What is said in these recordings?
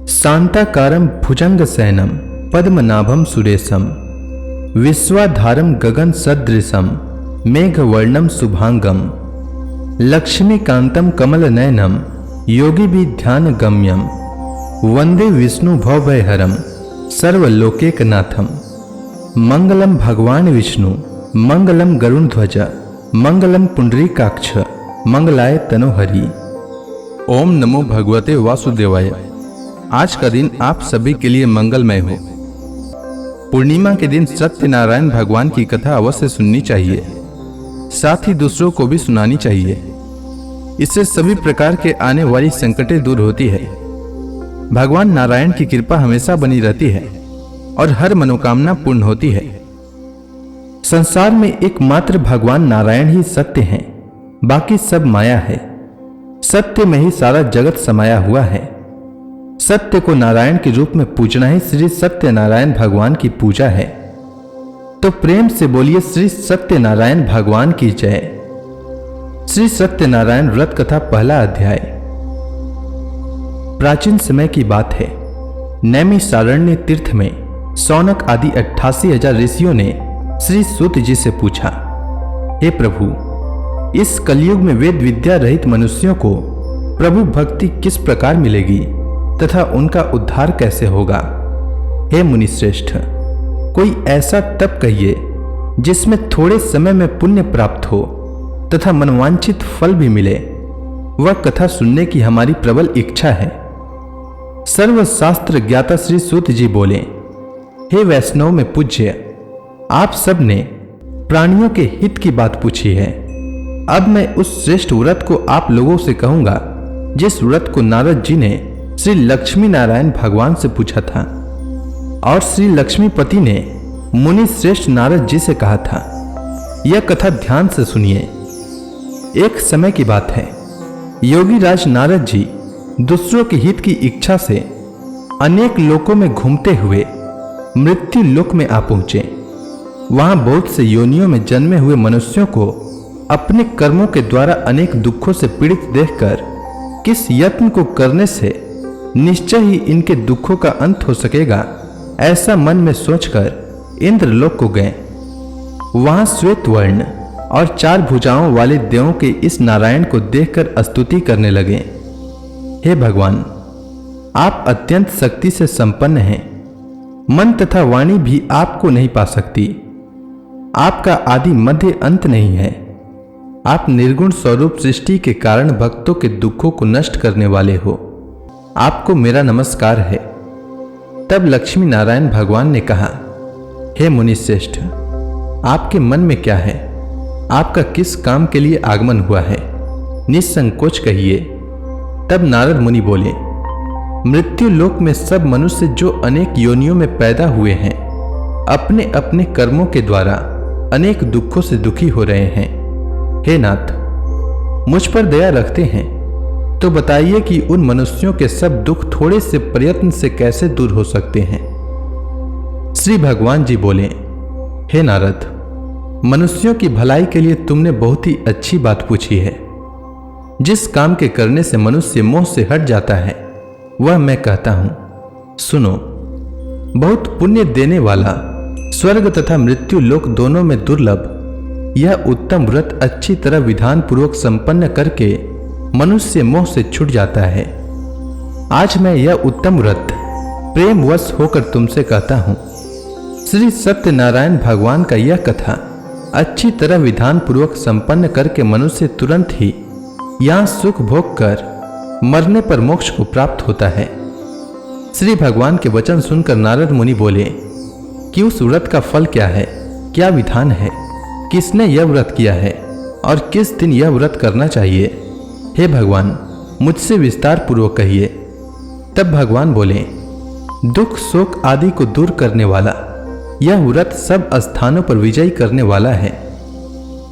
शांताकारं भुजंगशयनं पद्मनाभं सुरेशं विश्वाधारं गगन सदृशं मेघवर्णं शुभांगं लक्ष्मीकांतं कमलनयनं योगिभिर्ध्यानगम्यं वंदे विष्णु भवभयहरं सर्वलोकैकनाथं। मंगलम भगवान विष्णु मंगलम गरुड़ध्वज मंगलम पुंडरीकाक्ष मंगलाय तनोहरि। ओम नमो भगवते वासुदेवाय। आज का दिन आप सभी के लिए मंगलमय हो। पूर्णिमा के दिन सत्यनारायण भगवान की कथा अवश्य सुननी चाहिए, साथ ही दूसरों को भी सुनानी चाहिए। इससे सभी प्रकार के आने वाली संकटें दूर होती है। भगवान नारायण की कृपा हमेशा बनी रहती है और हर मनोकामना पूर्ण होती है। संसार में एकमात्र भगवान नारायण ही सत्य हैं, बाकी सब माया है। सत्य में ही सारा जगत समाया हुआ है। सत्य को नारायण के रूप में पूजना ही श्री सत्यनारायण भगवान की पूजा है। तो प्रेम से बोलिए श्री सत्यनारायण भगवान की जय। श्री सत्यनारायण व्रत कथा पहला अध्याय। प्राचीन समय की बात है। नैमिषारण्य तीर्थ में शौनक आदि 88,000 ऋषियों ने श्री सूत जी से पूछा, हे प्रभु, इस कलयुग में वेद विद्या रहित मनुष्यों को प्रभु भक्ति किस प्रकार मिलेगी तथा उनका उद्धार कैसे होगा। हे मुनिश्रेष्ठ, कोई ऐसा तप कहिए जिसमें थोड़े समय में पुण्य प्राप्त हो तथा मनवांछित फल भी मिले। वह कथा सुनने की हमारी प्रबल इच्छा है। सर्वशास्त्र ज्ञाता श्री सूत जी बोले, हे वैष्णव में पूज्य, आप सब ने प्राणियों के हित की बात पूछी है। अब मैं उस श्रेष्ठ व्रत को आप लोगों से कहूंगा जिस व्रत को नारद जी ने श्री लक्ष्मी नारायण भगवान से पूछा था और श्री लक्ष्मीपति ने मुनि श्रेष्ठ नारद जी से कहा था। यह कथा ध्यान से सुनिए। एक समय की बात है। योगी राज नारद जी दूसरों के हित की इच्छा से अनेक लोकों में घूमते हुए मृत्यु लोक में आ पहुंचे। वहां बहुत से योनियों में जन्मे हुए मनुष्यों को अपने कर्मों के द्वारा अनेक दुखों से पीड़ित देखकर किस यत्न को करने से निश्चय ही इनके दुखों का अंत हो सकेगा, ऐसा मन में सोचकर इंद्रलोक को गए। वहां श्वेत वर्ण और 4 भुजाओं वाले देवों के इस नारायण को देखकर स्तुति करने लगे। हे भगवान, आप अत्यंत शक्ति से संपन्न हैं। मन तथा वाणी भी आपको नहीं पा सकती। आपका आदि मध्य अंत नहीं है। आप निर्गुण स्वरूप सृष्टि के कारण भक्तों के दुखों को नष्ट करने वाले हो। आपको मेरा नमस्कार है। तब लक्ष्मी नारायण भगवान ने कहा, हे मुनिश्रेष्ठ, आपके मन में क्या है? आपका किस काम के लिए आगमन हुआ है? निसंकोच कहिए। तब नारद मुनि बोले, मृत्यु लोक में सब मनुष्य जो अनेक योनियों में पैदा हुए हैं, अपने अपने कर्मों के द्वारा अनेक दुखों से दुखी हो रहे हैं। हे नाथ, मुझ पर दया रखते हैं तो बताइए कि उन मनुष्यों के सब दुख थोड़े से प्रयत्न से कैसे दूर हो सकते हैं। श्री भगवान जी बोले, हे नारद, मनुष्यों की भलाई के लिए तुमने बहुत ही अच्छी बात पूछी है। जिस काम के करने से मनुष्य मोह से हट जाता है वह मैं कहता हूं, सुनो। बहुत पुण्य देने वाला, स्वर्ग तथा मृत्यु लोक दोनों में दुर्लभ यह उत्तम व्रत अच्छी तरह विधान पूर्वक संपन्न करके मनुष्य मोह से छूट जाता है। आज मैं यह उत्तम व्रत प्रेमवश होकर तुमसे कहता हूं। श्री सत्यनारायण भगवान का यह कथा अच्छी तरह विधान पूर्वक संपन्न करके मनुष्य तुरंत ही यहां सुख भोग कर मरने पर मोक्ष को प्राप्त होता है। श्री भगवान के वचन सुनकर नारद मुनि बोले कि उस व्रत का फल क्या है, क्या विधान है, किसने यह व्रत किया है और किस दिन यह व्रत करना चाहिए। हे भगवान, मुझसे विस्तार पूर्वक कहिए। तब भगवान बोले, दुख शोक आदि को दूर करने वाला यह व्रत सब स्थानों पर विजय करने वाला है।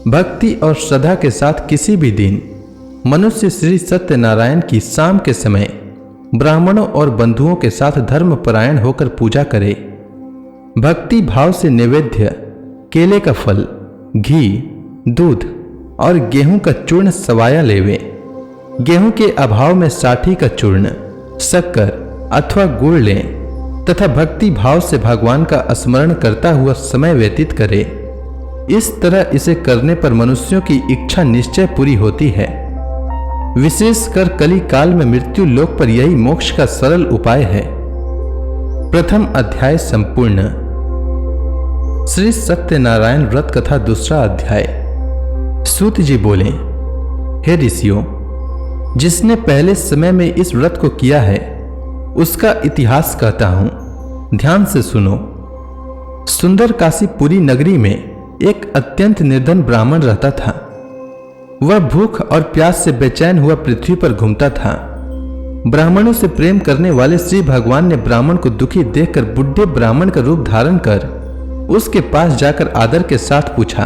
भक्ति और श्रद्धा के साथ किसी भी दिन मनुष्य श्री सत्यनारायण की शाम के समय ब्राह्मणों और बंधुओं के साथ धर्मपरायण होकर पूजा करे। भक्ति भाव से नैवेद्य केले का फल, घी, दूध और गेहूं का चूर्ण सवाया लेवे। गेहूं के अभाव में साठी का चूर्ण, शक्कर अथवा गुड़ लें तथा भक्ति भाव से भगवान का स्मरण करता हुआ समय व्यतीत करे। इस तरह इसे करने पर मनुष्यों की इच्छा निश्चय पूरी होती है। विशेषकर कली काल में मृत्यु लोक पर यही मोक्ष का सरल उपाय है। प्रथम अध्याय संपूर्ण। श्री सत्यनारायण व्रत कथा दूसरा अध्याय। सूत जी बोले, हे ऋषियों, जिसने पहले समय में इस व्रत को किया है उसका इतिहास कहता हूं, ध्यान से सुनो। सुंदर काशीपुरी नगरी में एक अत्यंत निर्धन ब्राह्मण रहता था। वह भूख और प्यास से बेचैन हुआ पृथ्वी पर घूमता था। ब्राह्मणों से प्रेम करने वाले श्री भगवान ने ब्राह्मण को दुखी देखकर बुढ़े ब्राह्मण का रूप धारण कर उसके पास जाकर आदर के साथ पूछा,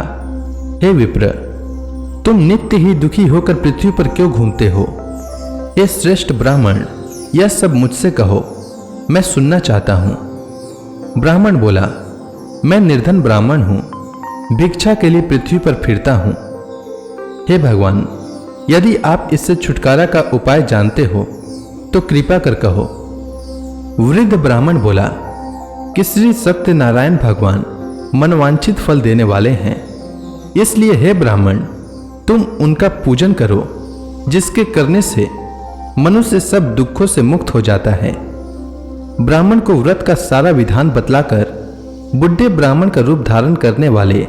हे विप्र, तुम नित्य ही दुखी होकर पृथ्वी पर क्यों घूमते हो? हे श्रेष्ठ ब्राह्मण, यह सब मुझसे कहो, मैं सुनना चाहता हूं। ब्राह्मण बोला, मैं निर्धन ब्राह्मण हूं, भिक्षा के लिए पृथ्वी पर फिरता हूं। हे भगवान, यदि आप इससे छुटकारा का उपाय जानते हो तो कृपा कर कहो। वृद्ध ब्राह्मण बोला कि श्री सत्यनारायण भगवान मनवांछित फल देने वाले हैं, इसलिए हे ब्राह्मण, तुम उनका पूजन करो, जिसके करने से मनुष्य सब दुखों से मुक्त हो जाता है। ब्राह्मण को व्रत का सारा विधान बतलाकर बुढ़े ब्राह्मण का रूप धारण करने वाले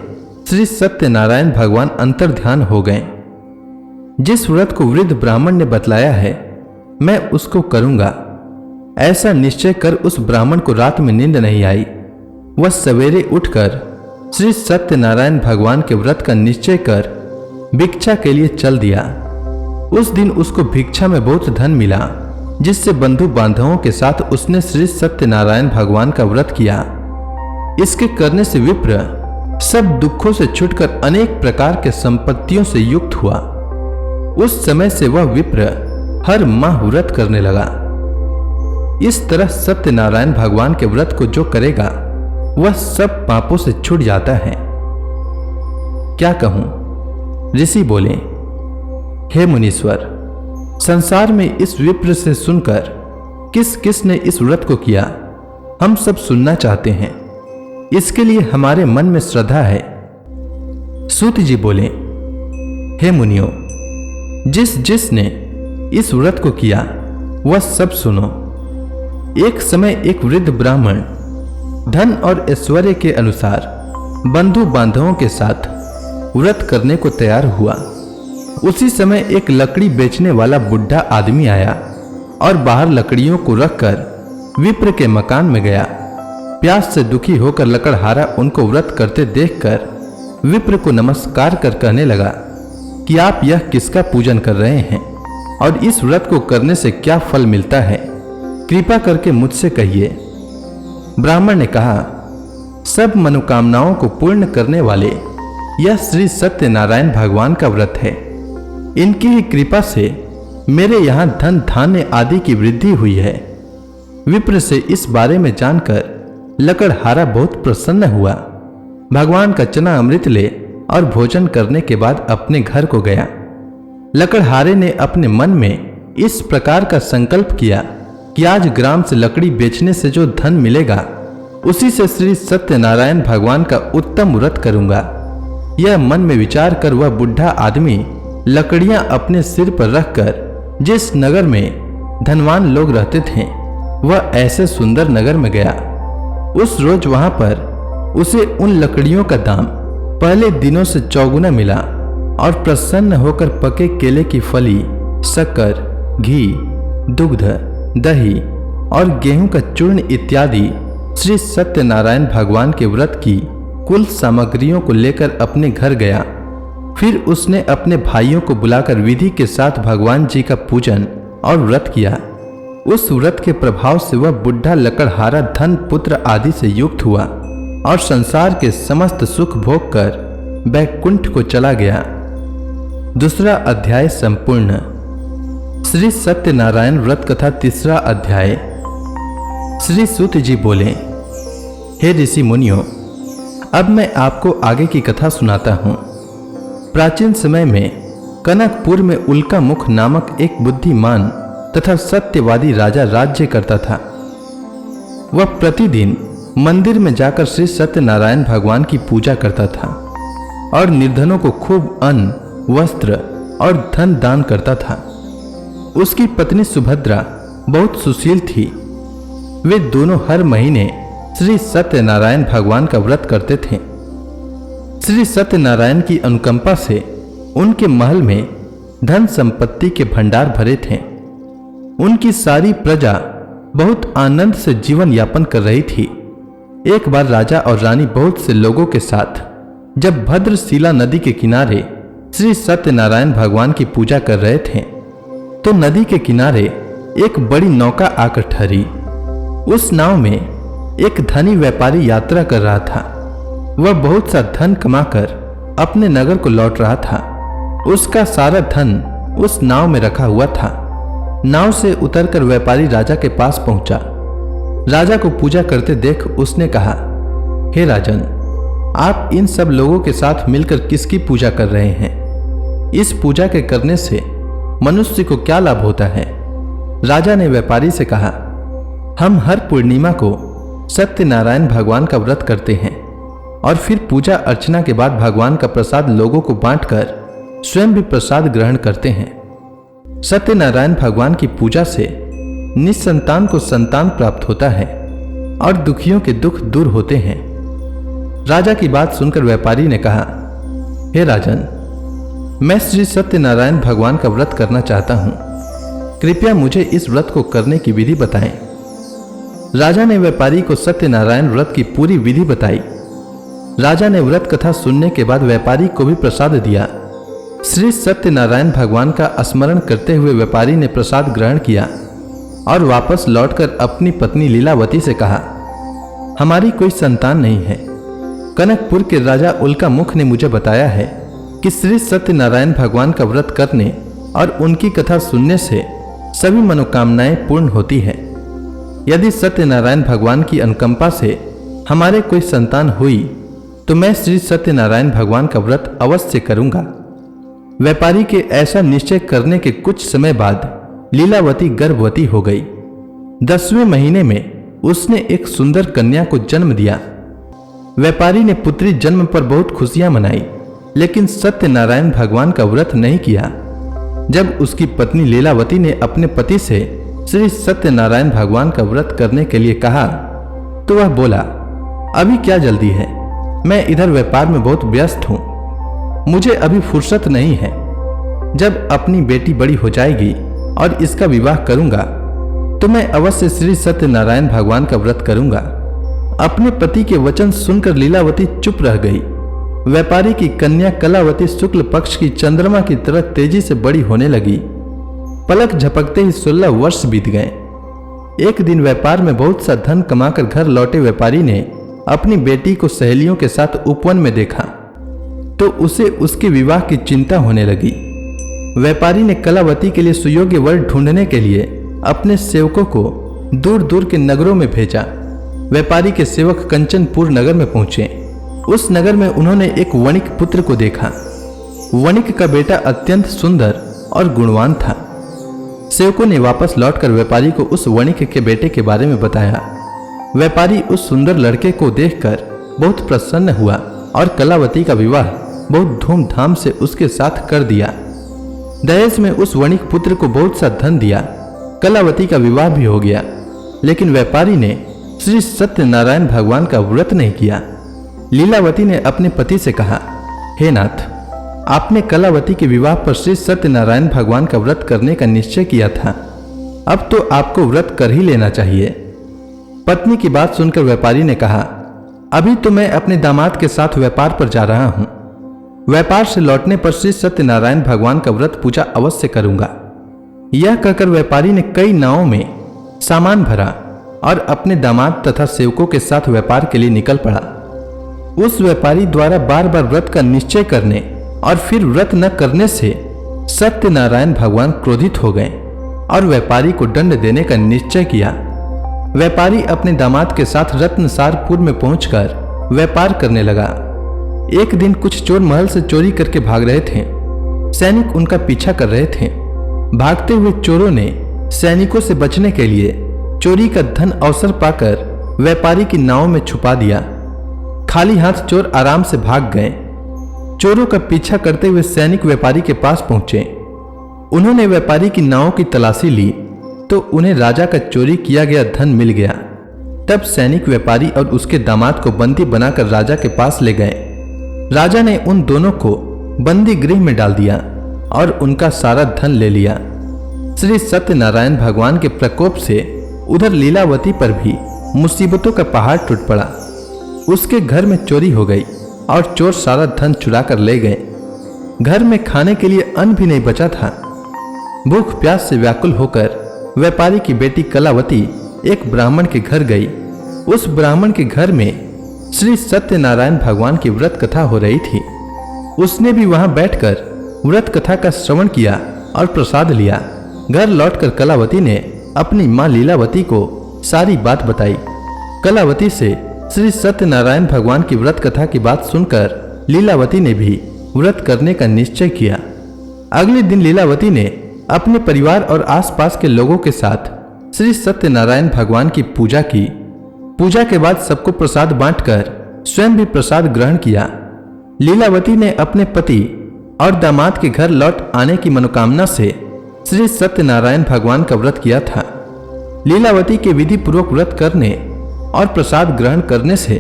श्री सत्यनारायण भगवान अंतर्ध्यान हो गए। जिस व्रत को वृद्ध ब्राह्मण ने बतलाया है मैं उसको करूंगा, ऐसा निश्चय कर उस ब्राह्मण को रात में नींद नहीं आई। वह सवेरे उठकर श्री सत्यनारायण भगवान के व्रत का निश्चय कर भिक्षा के लिए चल दिया। उस दिन उसको भिक्षा में बहुत धन मिला, जिससे बंधु बांधवों के साथ उसने श्री सत्यनारायण भगवान का व्रत किया। इसके करने से विप्र सब दुखों से छूटकर अनेक प्रकार के संपत्तियों से युक्त हुआ। उस समय से वह विप्र हर माह व्रत करने लगा। इस तरह सत्यनारायण भगवान के व्रत को जो करेगा वह सब पापों से छूट जाता है। क्या कहूं? ऋषि बोले, हे मुनीश्वर, संसार में इस विप्र से सुनकर किस किस ने इस व्रत को किया हम सब सुनना चाहते हैं। इसके लिए हमारे मन में श्रद्धा है। सूत जी बोले, हे मुनियों, जिसने इस व्रत को किया वह सब सुनो। एक समय एक वृद्ध ब्राह्मण धन और ऐश्वर्य के अनुसार बंधु बांधवों के साथ व्रत करने को तैयार हुआ। उसी समय एक लकड़ी बेचने वाला बुढ़ा आदमी आया और बाहर लकड़ियों को रखकर विप्र के मकान में गया। प्यास से दुखी होकर लकड़हारा उनको व्रत करते देखकर विप्र को नमस्कार कर कहने लगा कि आप यह किसका पूजन कर रहे हैं और इस व्रत को करने से क्या फल मिलता है, कृपा करके मुझसे कहिए। ब्राह्मण ने कहा, सब मनोकामनाओं को पूर्ण करने वाले यह श्री सत्यनारायण भगवान का व्रत है। इनकी ही कृपा से मेरे यहाँ धन धान्य आदि की वृद्धि हुई है। विप्र से इस बारे में जानकर लकड़हारा बहुत प्रसन्न हुआ। भगवान का चना अमृत ले और भोजन करने के बाद अपने घर को गया। लकड़हारे ने अपने मन में इस प्रकार का संकल्प किया कि आज ग्राम से लकड़ी बेचने से जो धन मिलेगा उसी से श्री सत्यनारायण भगवान का उत्तम व्रत करूंगा। यह मन में विचार कर वह बुढ़ा आदमी लकड़ियां अपने सिर पर रखकर जिस नगर में धनवान लोग रहते थे वह ऐसे सुंदर नगर में गया। उस रोज वहां पर उसे उन लकड़ियों का दाम पहले दिनों से चौगुना मिला और प्रसन्न होकर पके केले की फली, शक्कर, घी, दुग्ध, दही और गेहूं का चूर्ण इत्यादि श्री सत्यनारायण भगवान के व्रत की कुल सामग्रियों को लेकर अपने घर गया। फिर उसने अपने भाइयों को बुलाकर विधि के साथ भगवान जी का पूजन और व्रत किया। उस व्रत के प्रभाव से वह बुढ़ा लकड़हारा धन पुत्र आदि से युक्त हुआ और संसार के समस्त सुख भोग कर बैकुंठ को चला गया। दूसरा अध्याय संपूर्ण। श्री सत्यनारायण व्रत कथा तीसरा अध्याय। श्री सूत जी बोले, हे ऋषि मुनियों, अब मैं आपको आगे की कथा सुनाता हूँ। प्राचीन समय में कनकपुर में उल्का मुख नामक एक बुद्धिमान तथा सत्यवादी राजा राज्य करता था। वह प्रतिदिन मंदिर में जाकर श्री सत्यनारायण भगवान की पूजा करता था और निर्धनों को खूब अन्न, वस्त्र और धन दान करता था। उसकी पत्नी सुभद्रा बहुत सुशील थी। वे दोनों हर महीने श्री सत्यनारायण भगवान का व्रत करते थे। श्री सत्यनारायण की अनुकंपा से उनके महल में धन संपत्ति के भंडार भरे थे। उनकी सारी प्रजा बहुत आनंद से जीवन यापन कर रही थी। एक बार राजा और रानी बहुत से लोगों के साथ जब भद्रशिला नदी के किनारे श्री सत्यनारायण भगवान की पूजा कर रहे थे तो नदी के किनारे एक बड़ी नौका आकर ठहरी। उस नाव में एक धनी व्यापारी यात्रा कर रहा था। वह बहुत सा धन कमाकर अपने नगर को लौट रहा था। उसका सारा धन उस नाव में रखा हुआ था। नाव से उतरकर व्यापारी राजा के पास पहुंचा। राजा को पूजा करते देख उसने कहा, हे राजन, आप इन सब लोगों के साथ मिलकर किसकी पूजा कर रहे हैं? इस पूजा के करने से मनुष्य को क्या लाभ होता है? राजा ने व्यापारी से कहा, हम हर पूर्णिमा को सत्यनारायण भगवान का व्रत करते हैं और फिर पूजा अर्चना के बाद भगवान का प्रसाद लोगों को बांटकर स्वयं भी प्रसाद ग्रहण करते हैं। सत्यनारायण भगवान की पूजा से निसंतान को संतान प्राप्त होता है और दुखियों के दुख दूर होते हैं। राजा की बात सुनकर व्यापारी ने कहा, हे राजन, मैं श्री सत्यनारायण भगवान का व्रत करना चाहता हूं। कृपया मुझे इस व्रत को करने की विधि बताएं। राजा ने व्यापारी को सत्यनारायण व्रत की पूरी विधि बताई। राजा ने व्रत कथा सुनने के बाद व्यापारी को भी प्रसाद दिया। श्री सत्यनारायण भगवान का स्मरण करते हुए व्यापारी ने प्रसाद ग्रहण किया और वापस लौटकर अपनी पत्नी लीलावती से कहा, हमारी कोई संतान नहीं है। कनकपुर के राजा उल्का मुख ने मुझे बताया है कि श्री सत्यनारायण भगवान का व्रत करने और उनकी कथा सुनने से सभी मनोकामनाएं पूर्ण होती है। यदि सत्यनारायण भगवान की अनुकंपा से हमारे कोई संतान हुई तो मैं श्री सत्यनारायण भगवान का व्रत अवश्य करूंगा। व्यापारी के ऐसा निश्चय करने के कुछ समय बाद लीलावती गर्भवती हो गई। 10वें महीने में उसने एक सुंदर कन्या को जन्म दिया। व्यापारी ने पुत्री जन्म पर बहुत खुशियां मनाई, लेकिन सत्यनारायण भगवान का व्रत नहीं किया। जब उसकी पत्नी लीलावती ने अपने पति से श्री सत्यनारायण भगवान का व्रत करने के लिए कहा तो वह बोला, अभी क्या जल्दी है, मैं इधर व्यापार में बहुत व्यस्त हूं, मुझे अभी फुर्सत नहीं है। जब अपनी बेटी बड़ी हो जाएगी और इसका विवाह करूंगा तो मैं अवश्य श्री सत्यनारायण भगवान का व्रत करूंगा। अपने पति के वचन सुनकर लीलावती चुप रह गई। व्यापारी की कन्या कलावती शुक्ल पक्ष की चंद्रमा की तरह तेजी से बड़ी होने लगी। पलक झपकते ही 16 वर्ष बीत गए। एक दिन व्यापार में बहुत सा धन कमाकर घर लौटे व्यापारी ने अपनी बेटी को सहेलियों के साथ उपवन में देखा तो उसे उसके विवाह की चिंता होने लगी। व्यापारी ने कलावती के लिए सुयोग्य वर ढूंढने के लिए अपने सेवकों को दूर दूर के नगरों में भेजा। व्यापारी के सेवक कंचनपुर नगर में पहुंचे। उस नगर में उन्होंने एक वणिक पुत्र को देखा। वणिक का बेटा अत्यंत सुंदर और गुणवान था। सेवकों ने वापस लौटकर व्यापारी को उस वणिक के बेटे के बारे में बताया। व्यापारी उस सुंदर लड़के को देखकर बहुत प्रसन्न हुआ और कलावती का विवाह बहुत धूमधाम से उसके साथ कर दिया। दहेज में उस वणिक पुत्र को बहुत सा धन दिया। कलावती का विवाह भी हो गया, लेकिन व्यापारी ने श्री सत्यनारायण भगवान का व्रत नहीं किया। लीलावती ने अपने पति से कहा, हे नाथ, आपने कलावती के विवाह पर श्री सत्यनारायण भगवान का व्रत करने का निश्चय किया था, अब तो आपको व्रत कर ही लेना चाहिए। पत्नी की बात सुनकर व्यापारी ने कहा, अभी तो मैं अपने दामाद के साथ व्यापार पर जा रहा हूं। व्यापार से लौटने पर श्री सत्यनारायण भगवान का व्रत पूजा अवश्य करूंगा। यह कहकर व्यापारी ने कई नावों में सामान भरा और अपने दामाद तथा सेवकों के साथ व्यापार के लिए निकल पड़ा। उस व्यापारी द्वारा बार बार व्रत का निश्चय करने और फिर व्रत न करने से सत्यनारायण भगवान क्रोधित हो गए और व्यापारी को दंड देने का निश्चय किया। व्यापारी अपने दामाद के साथ रत्नसारपुर में पहुंचकर व्यापार करने लगा। एक दिन कुछ चोर महल से चोरी करके भाग रहे थे। सैनिक उनका पीछा कर रहे थे। भागते हुए चोरों ने सैनिकों से बचने के लिए चोरी का धन अवसर पाकर व्यापारी की नाव में छुपा दिया। खाली हाथ चोर आराम से भाग गए। चोरों का पीछा करते हुए सैनिक व्यापारी के पास पहुंचे। उन्होंने व्यापारी की नाव की तलाशी ली तो उन्हें राजा का चोरी किया गया धन मिल गया। तब सैनिक व्यापारी और उसके दामाद को बंदी बनाकर राजा के पास ले गए। राजा ने उन दोनों को बंदी गृह में डाल दिया और उनका सारा धन ले लिया। श्री सत्यनारायण भगवान के प्रकोप से उधर लीलावती पर भी मुसीबतों का पहाड़ टूट पड़ा। उसके घर में चोरी हो गई और चोर सारा धन चुरा कर ले गए। घर में खाने के लिए अन्न भी नहीं बचा था। भूख प्यास से व्याकुल होकर व्यापारी की बेटी कलावती एक ब्राह्मण के घर गई। उस ब्राह्मण के घर में श्री सत्यनारायण भगवान की व्रत कथा हो रही थी। उसने भी वहां बैठकर व्रत कथा का श्रवण किया और प्रसाद लिया। घर लौटकर कलावती ने अपनी मां लीलावती को सारी बात बताई। कलावती से श्री सत्यनारायण भगवान की व्रत कथा की बात सुनकर लीलावती ने भी व्रत करने का निश्चय किया। अगले दिन लीलावती ने अपने परिवार और आसपास के लोगों के साथ श्री सत्यनारायण भगवान की पूजा की। पूजा के बाद सबको प्रसाद बांटकर स्वयं भी प्रसाद ग्रहण किया। लीलावती ने अपने पति और दामाद के घर लौट आने की मनोकामना से श्री सत्यनारायण भगवान का व्रत किया था। लीलावती के विधि पूर्वक व्रत करने और प्रसाद ग्रहण करने से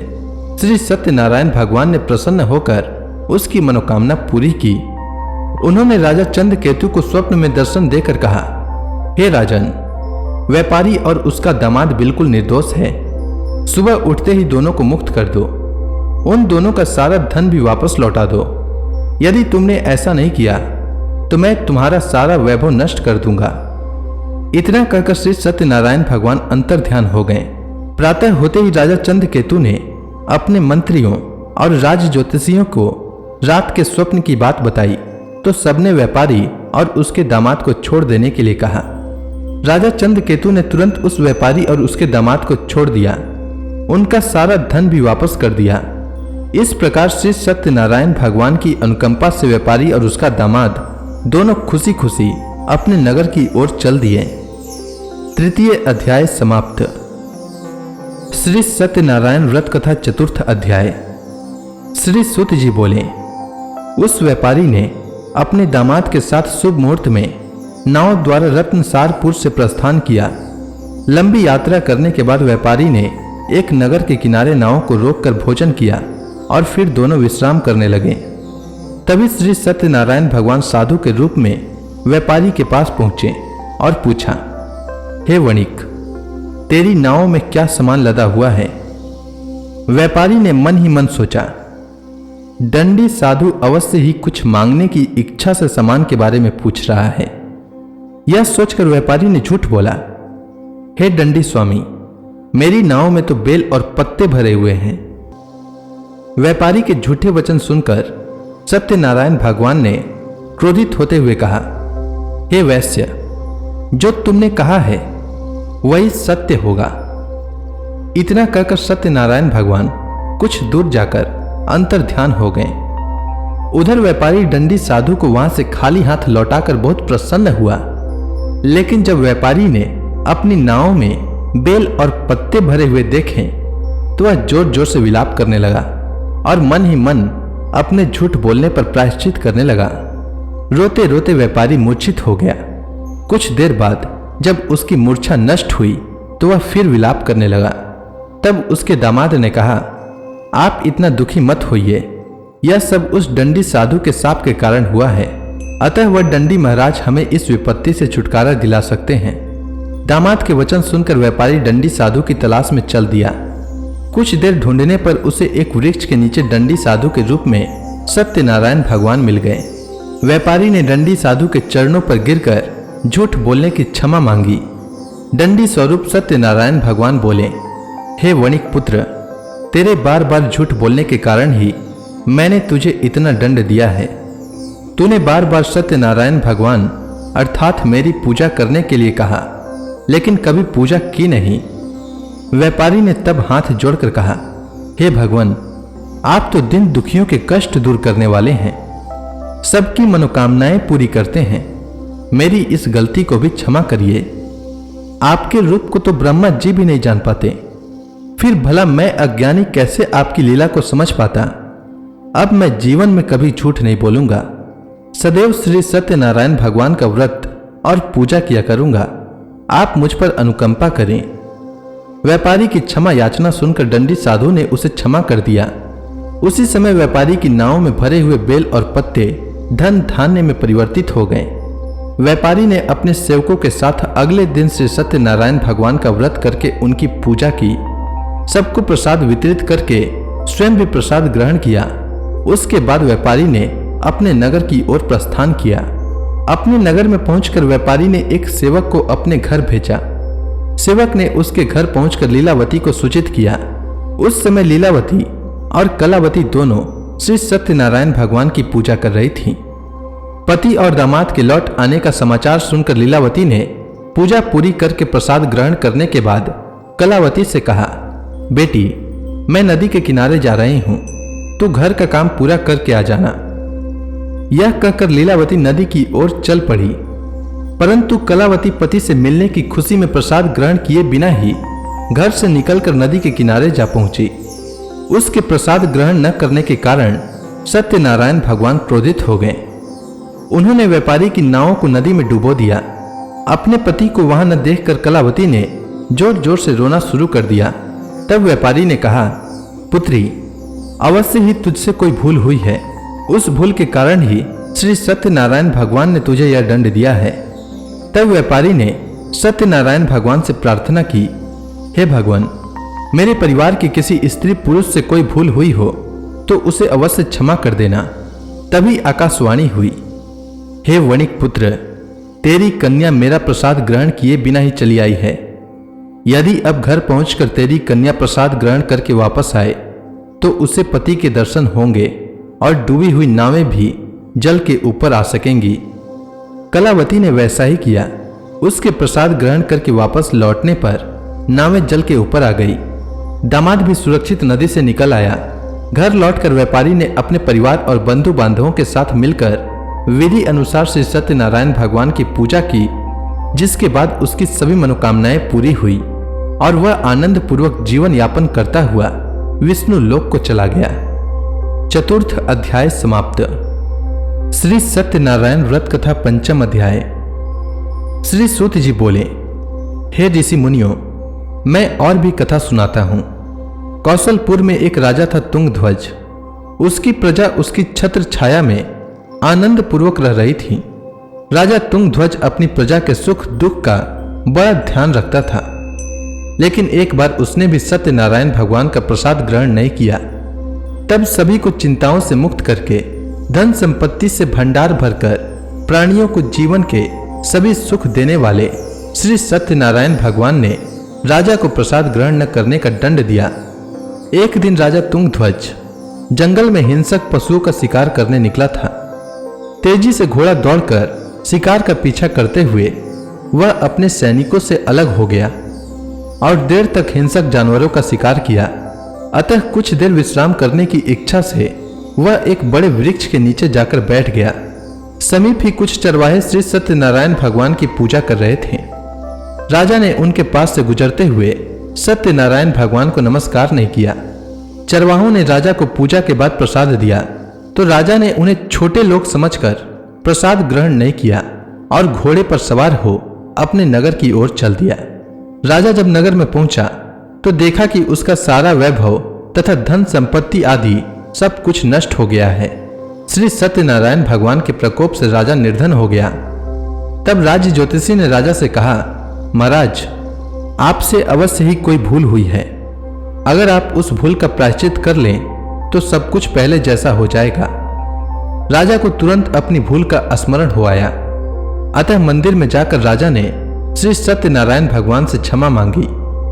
श्री सत्यनारायण भगवान ने प्रसन्न होकर उसकी मनोकामना पूरी की। उन्होंने राजा चंद्रकेतु को स्वप्न में दर्शन देकर कहा, हे राजन, व्यापारी और उसका दामाद बिल्कुल निर्दोष है। सुबह उठते ही दोनों को मुक्त कर दो। उन दोनों का सारा धन भी वापस लौटा दो। यदि तुमने ऐसा नहीं किया तो मैं तुम्हारा सारा वैभव नष्ट कर दूंगा। इतना कहकर श्री सत्यनारायण भगवान अंतर ध्यान हो गए। प्रातः होते ही राजा चंद्रकेतु ने अपने मंत्रियों और राज ज्योतिषियों को रात के स्वप्न की बात बताई तो सबने व्यापारी और उसके दामाद को छोड़ देने के लिए कहा। राजा चंद्रकेतु ने तुरंत उस व्यापारी और उसके दामाद को छोड़ दिया। उनका सारा धन भी वापस कर दिया। इस प्रकार श्री सत्यनारायण भगवान की अनुकंपा से व्यापारी और उसका दामाद दोनों खुशी खुशी अपने नगर की ओर चल दिए। तृतीय अध्याय समाप्त। श्री सत्यनारायण व्रत कथा चतुर्थ अध्याय। श्री सूत जी बोले, उस व्यापारी ने अपने दामाद के साथ शुभ मुहूर्त में नाव द्वारा रत्नसारपुर से प्रस्थान किया। लंबी यात्रा करने के बाद व्यापारी ने एक नगर के किनारे नाव को रोककर भोजन किया और फिर दोनों विश्राम करने लगे। तभी श्री सत्यनारायण भगवान साधु के रूप में व्यापारी के पास पहुंचे और पूछा, हे वणिक, तेरी नाव में क्या सामान लदा हुआ है? व्यापारी ने मन ही मन सोचा, दंडी साधु अवश्य ही कुछ मांगने की इच्छा से सामान के बारे में पूछ रहा है। यह सोचकर व्यापारी ने झूठ बोला, हे दंडी स्वामी, मेरी नाव में तो बेल और पत्ते भरे हुए हैं। व्यापारी के झूठे वचन सुनकर सत्यनारायण भगवान ने क्रोधित होते हुए कहा, हे वैश्य, जो तुमने कहा है वही सत्य होगा। इतना कहकर सत्यनारायण भगवान कुछ दूर जाकर अंतर ध्यान हो गए। उधर व्यापारी दंडी साधु को वहां से खाली हाथ लौटाकर बहुत प्रसन्न हुआ। लेकिन जब व्यापारी ने अपनी नाव में बेल और पत्ते भरे हुए देखे तो वह जोर जोर से विलाप करने लगा और मन ही मन अपने झूठ बोलने पर प्रायश्चित करने लगा। रोते रोते व्यापारी मूर्छित हो गया। कुछ देर बाद जब उसकी मूर्छा नष्ट हुई तो वह फिर विलाप करने लगा। तब उसके दामाद ने कहा, आप इतना दुखी मत होइए, यह सब उस दंडी साधु के शाप के कारण हुआ है। अतः वह दंडी महाराज हमें इस विपत्ति से छुटकारा दिला सकते हैं। दामाद के वचन सुनकर व्यापारी दंडी साधु की तलाश में चल दिया। कुछ देर ढूंढने पर उसे एक वृक्ष के नीचे दंडी साधु के रूप में सत्यनारायण भगवान मिल गए। व्यापारी ने दंडी साधु के चरणों पर गिरकर झूठ बोलने की क्षमा मांगी। दंडी स्वरूप सत्यनारायण भगवान बोले, हे वणिक पुत्र, तेरे बार बार झूठ बोलने के कारण ही मैंने तुझे इतना दंड दिया है। तूने बार बार सत्यनारायण भगवान अर्थात मेरी पूजा करने के लिए कहा, लेकिन कभी पूजा की नहीं। व्यापारी ने तब हाथ जोड़कर कहा, हे भगवान, आप तो दिन दुखियों के कष्ट दूर करने वाले हैं, सबकी मनोकामनाएं पूरी करते हैं। मेरी इस गलती को भी क्षमा करिए। आपके रूप को तो ब्रह्मा जी भी नहीं जान पाते, फिर भला मैं अज्ञानी कैसे आपकी लीला को समझ पाता। अब मैं जीवन में कभी झूठ नहीं बोलूंगा, सदैव श्री सत्यनारायण भगवान का व्रत और पूजा किया करूंगा। आप मुझ पर अनुकंपा करें। व्यापारी की क्षमा याचना सुनकर दंडी साधु ने उसे क्षमा कर दिया। उसी समय व्यापारी की नाव में भरे हुए बेल और पत्ते धन धान्य में परिवर्तित हो गए। व्यापारी ने अपने सेवकों के साथ अगले दिन श्री सत्यनारायण भगवान का व्रत करके उनकी पूजा की। सबको प्रसाद वितरित करके स्वयं भी प्रसाद ग्रहण किया। उसके बाद व्यापारी ने अपने नगर की ओर प्रस्थान किया। अपने नगर में पहुंचकर व्यापारी ने एक सेवक को अपने घर भेजा। सेवक ने उसके घर पहुंचकर लीलावती को सूचित किया। उस समय लीलावती और कलावती दोनों श्री सत्यनारायण भगवान की पूजा कर रही थीं। पति और दामाद के लौट आने का समाचार सुनकर लीलावती ने पूजा पूरी करके प्रसाद ग्रहण करने के बाद कलावती से कहा, बेटी, मैं नदी के किनारे जा रही हूं, तू घर का काम पूरा करके आ जाना। यह कहकर लीलावती नदी की ओर चल पड़ी, परंतु कलावती पति से मिलने की खुशी में प्रसाद ग्रहण किए बिना ही घर से निकलकर नदी के किनारे जा पहुंची। उसके प्रसाद ग्रहण न करने के कारण सत्यनारायण भगवान क्रोधित हो गए। उन्होंने व्यापारी की नाव को नदी में डुबो दिया। अपने पति को वहां न देखकर कलावती ने जोर जोर से रोना शुरू कर दिया। तब व्यापारी ने कहा, पुत्री, अवश्य ही तुझसे कोई भूल हुई है। उस भूल के कारण ही श्री सत्यनारायण भगवान ने तुझे यह दंड दिया है। तब व्यापारी ने सत्यनारायण भगवान से प्रार्थना की, हे भगवान, मेरे परिवार की किसी स्त्री पुरुष से कोई भूल हुई हो तो उसे अवश्य क्षमा कर देना। तभी आकाशवाणी हुई, हे वणिक पुत्र, तेरी कन्या मेरा प्रसाद ग्रहण किए बिना ही चली आई है। यदि अब घर पहुंचकर तेरी कन्या प्रसाद ग्रहण करके वापस आए तो उसे पति के दर्शन होंगे और डूबी हुई नावें भी जल के ऊपर आ सकेंगी। कलावती ने वैसा ही किया। उसके प्रसाद ग्रहण करके वापस लौटने पर नावें जल के ऊपर आ गई। दामाद भी सुरक्षित नदी से निकल आया। घर लौटकर व्यापारी ने अपने परिवार और बंधु बांधवों के साथ मिलकर विधि अनुसार श्री सत्यनारायण भगवान की पूजा की, जिसके बाद उसकी सभी मनोकामनाएं पूरी हुई और वह आनंद पूर्वक जीवन यापन करता हुआ विष्णु लोक को चला गया। चतुर्थ अध्याय समाप्त। श्री सत्यनारायण व्रत कथा पंचम अध्याय। श्री सूत जी बोले, हे ऋषि मुनियों, मैं और भी कथा सुनाता हूं। कौशलपुर में एक राजा था तुंगध्वज। उसकी प्रजा उसकी छत्र छाया में आनंद पूर्वक रह रही थी। राजा तुंगध्वज अपनी प्रजा के सुख दुख का बड़ा ध्यान रखता था, लेकिन एक बार उसने भी सत्यनारायण भगवान का प्रसाद ग्रहण नहीं किया। तब सभी को चिंताओं से मुक्त करके धन संपत्ति से भंडार भरकर प्राणियों को जीवन के सभी सुख देने वाले श्री सत्यनारायण भगवान ने राजा को प्रसाद ग्रहण न करने का दंड दिया। एक दिन राजा तुंगध्वज जंगल में हिंसक पशुओं का शिकार करने निकला था। तेजी से घोड़ा दौड़कर शिकार का पीछा करते हुए वह अपने सैनिकों से अलग हो गया और देर तक हिंसक जानवरों का शिकार किया। अतः कुछ देर विश्राम करने की इच्छा से वह एक बड़े वृक्ष के नीचे जाकर बैठ गया। समीप ही कुछ चरवाहे श्री सत्यनारायण भगवान की पूजा कर रहे थे। राजा ने उनके पास से गुजरते हुए सत्यनारायण भगवान को नमस्कार नहीं किया। चरवाहों ने राजा को पूजा के बाद प्रसाद दिया तो राजा ने उन्हें छोटे लोग समझकर प्रसाद ग्रहण नहीं किया और घोड़े पर सवार हो अपने नगर की ओर चल दिया। राजा जब नगर में पहुंचा तो देखा कि उसका सारा वैभव तथा धन संपत्ति आदि सब कुछ नष्ट हो गया है। श्री सत्यनारायण भगवान के प्रकोप से राजा निर्धन हो गया। तब राज्य ज्योतिषी ने राजा से कहा, महाराज, आपसे अवश्य ही कोई भूल हुई है। अगर आप उस भूल का प्रायश्चित कर लें तो सब कुछ पहले जैसा हो जाएगा। राजा को तुरंत अपनी भूल का स्मरण हो आया। अतः मंदिर में जाकर राजा ने श्री सत्यनारायण भगवान से क्षमा मांगी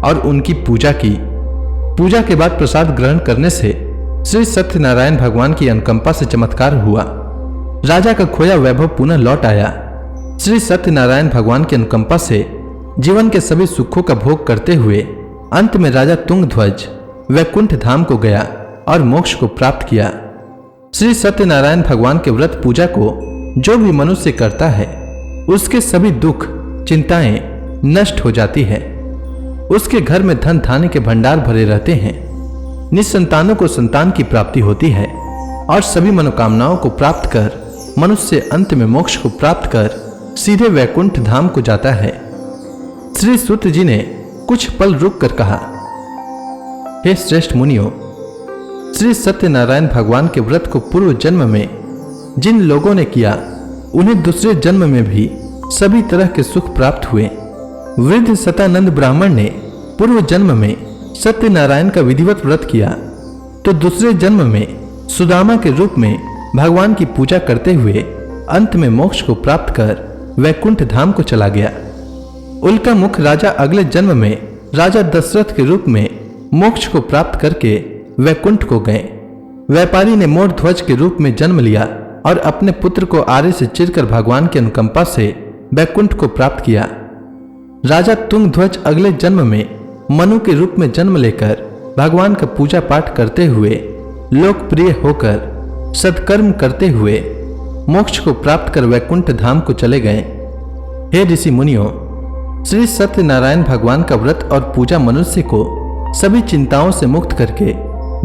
और उनकी पूजा की। पूजा के बाद प्रसाद ग्रहण करने से श्री सत्यनारायण भगवान की अनुकंपा से चमत्कार हुआ। राजा का खोया वैभव पुनः लौट आया। श्री सत्यनारायण भगवान की अनुकंपा से जीवन के सभी सुखों का भोग करते हुए अंत में राजा तुंगध्वज वैकुंठ धाम को गया और मोक्ष को प्राप्त किया। श्री सत्यनारायण भगवान के व्रत पूजा को जो भी मनुष्य करता है उसके सभी दुख, चिंताएं नष्ट हो जाती है। उसके घर में धन धान्य के भंडार भरे रहते हैं। निसंतानों को संतान की प्राप्ति होती है और सभी मनोकामनाओं को प्राप्त कर मनुष्य अंत में मोक्ष को प्राप्त कर सीधे वैकुंठ धाम को जाता है। श्री सूत जी ने कुछ पल रुक कर कहा, हे श्रेष्ठ मुनियों, श्री सत्यनारायण भगवान के व्रत को पूर्व जन्म में जिन लोगों ने किया उन्हें दूसरे जन्म में भी सभी तरह के सुख प्राप्त हुए। वृद्ध सतानंद ब्राह्मण ने पूर्व जन्म में सत्यनारायण का विधिवत व्रत किया तो दूसरे जन्म में सुदामा के रूप में भगवान की पूजा करते हुए अंत में मोक्ष को प्राप्त कर वैकुंठ धाम को चला गया। उल्का मुख राजा अगले जन्म में राजा दशरथ के रूप में मोक्ष को प्राप्त करके वैकुंठ को गए। व्यापारी ने मोर ध्वज के रूप में जन्म लिया और अपने पुत्र को आरे से चिरकर भगवान की अनुकंपा से वैकुंठ को प्राप्त किया। राजा तुंग ध्वज अगले जन्म में मनु के रूप में जन्म लेकर भगवान का पूजा पाठ करते हुए लोकप्रिय होकर सत्कर्म करते हुए मोक्ष को प्राप्त कर वैकुंठ धाम को चले गए। हे ऋषि मुनियों, श्री सत्यनारायण भगवान का व्रत और पूजा मनुष्य को सभी चिंताओं से मुक्त करके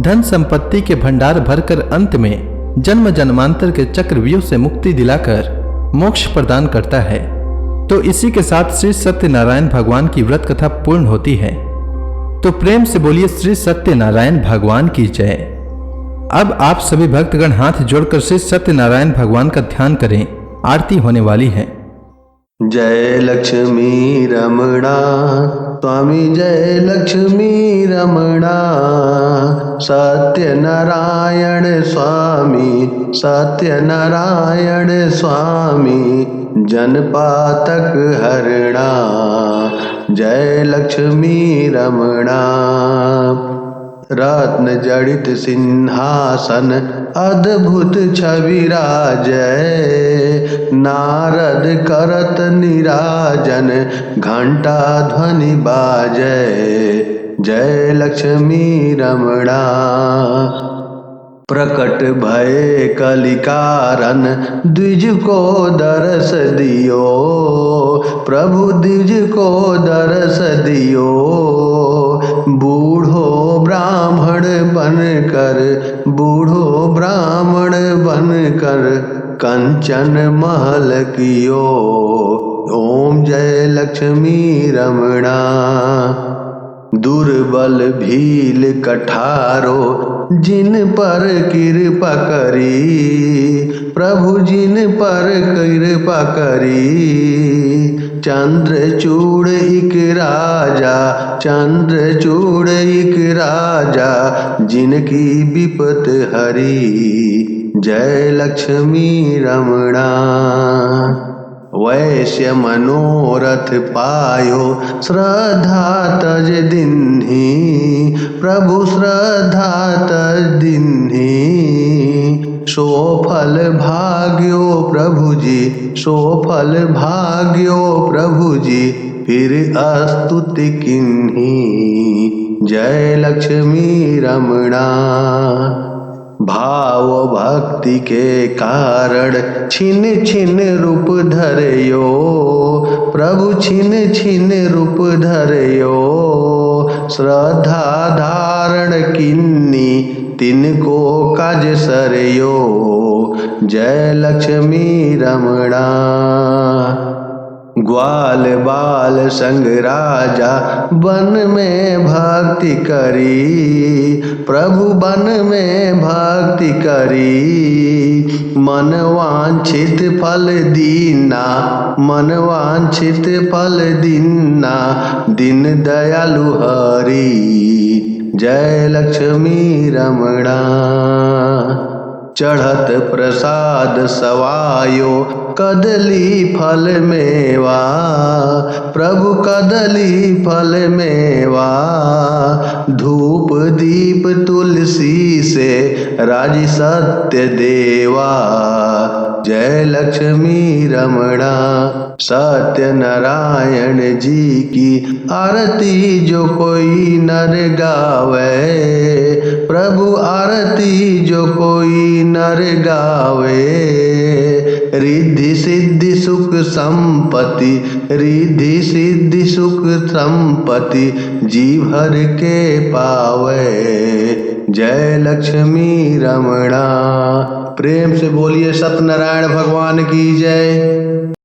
धन संपत्ति के भंडार भरकर अंत में जन्म जन्मांतर के चक्रव्यूह से मुक्ति दिलाकर मोक्ष प्रदान करता है। तो इसी के साथ श्री सत्यनारायण भगवान की व्रत कथा पूर्ण होती है। तो प्रेम से बोलिए श्री सत्यनारायण भगवान की जय। अब आप सभी भक्तगण हाथ जोड़कर श्री सत्यनारायण भगवान का ध्यान करें, आरती होने वाली है। जय लक्ष्मी रमणा स्वामी, जय लक्ष्मी रमणा, सत्यनारायण स्वामी, सत्यनारायण स्वामी, जनपातक हरणा, जय लक्ष्मी रमणा। रत्न जड़ित सिंहासन अद्भुत छवि राजय, नारद करत निराजन घंटा ध्वनि बाजय, जय लक्ष्मी रमणा। प्रकट भय कलिकारन द्विज को दरस दियो, प्रभु द्विज को दरस दियो, बूढ़ो ब्राह्मण बनकर, बूढ़ो ब्राह्मण बनकर कंचन महल कियो, ओम जय लक्ष्मी रमणा। दुर्बल भील कठारो जिन पर कृपा करी, प्रभु जिन पर कृपा करी, चंद्रचूड़ एक राजा, चंद्रचूड़ एक राजा, जिनकी विपत हरी, जय लक्ष्मी रमणा। वैश्य मनोरथ पायो श्रद्धा तज दिन्ही, प्रभु श्रद्धा तज दिन्ही, सो फल भाग्यो प्रभु जी, सो फल भाग्यो प्रभु जी, फिर स्तुति किन्ही, जय लक्ष्मी रमणा। भाव भक्ति के कारण छिन छिन रूप धरयो, प्रभु छिन छिन रूप धरयो, श्रद्धा धारण किन्नी तिनको काज सरयो, जय लक्ष्मी रमणा। ग्वाल बाल संग राजा वन में भक्ति करी, प्रभु वन में भक्ति करी, मन वांछित फल दीना, मन वांछित फल दीना, दिन दयालु हरि, जय लक्ष्मी रमणा। चढ़त प्रसाद सवायो कदली फल मेवा, प्रभु कदली फल मेवा, धूप दीप तुलसी से राजी सत्य देवा, जय लक्ष्मी रमणा। सत्यनारायण जी की आरती जो कोई नर गावे, प्रभु आरती जो कोई नर गावे, रिद्धि सिद्धि सुख संपत्ति, रिद्धि सिद्धि सुख संपत्ति जी भर के पावे। जय लक्ष्मी रमणा। प्रेम से बोलिए सत्यनारायण भगवान की जय।